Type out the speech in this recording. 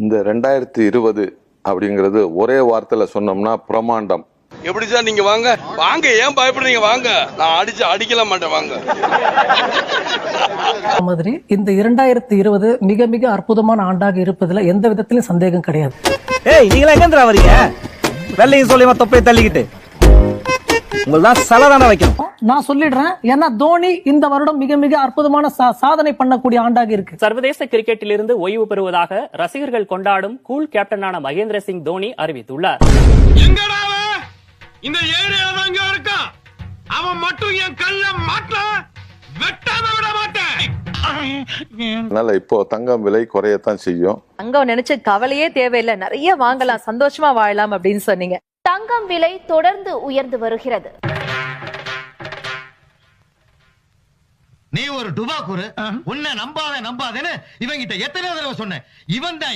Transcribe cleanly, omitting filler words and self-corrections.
இந்த 2020 அப்படிங்கிறது ஒரே வார்த்தையில சொன்னோம்னா பிரமாண்டம். எப்படி சார் நீங்க வாங்க வாங்க, ஏன் பயப்படுறீங்க? வாங்க, நான் அடிக்கல மாட்டேன், வாங்க. மாதிரி இந்த 2020 மிக மிக அற்புதமான ஆண்டாக இருப்பதுல எந்த விதத்திலும் சந்தேகம் கிடையாது. ஏய், நீங்களா எங்கேந்திரா வரீங்க? வெள்ளையும் சொல்லியமா தொப்பையை தள்ளிக்கிட்டு உங்கள்தான் சலதான வைக்கணும். நான் சொல்லிடுறேன், ஏன்னா தோனி இந்த வருடம் மிக மிக அற்புதமான சாதனை பண்ணக்கூடிய ஆண்டாக இருக்கு. சர்வதேச கிரிக்கெட்டிலிருந்து ஓய்வு பெறுவதாக ரசிகர்கள் கொண்டாடும் கூல் கேப்டனான மகேந்திர சிங் தோனி அறிவித்துள்ளார். இந்த ஏரியால தான் இருக்கா, அவன் மட்டும் என் கல்ல மாட்ட வெட்டாம விட மாட்டேன். அதனால இப்போ தங்கம் விலை குறையத்தான் செய்யும். தங்கம் நினைச்சு கவலையே தேவையில்லை, நிறைய வாங்கலாம், சந்தோஷமா வாழலாம் அப்படின்னு சொன்னீங்க. தங்கம் விலை தொடர்ந்து உயர்ந்து வருகிறது. நீ ஒரு டுபாக்கூரு, உன்னை நம்பாதேன்னு இவங்கிட்ட எத்தனை தடவை சொன்னேன். இவன் தான்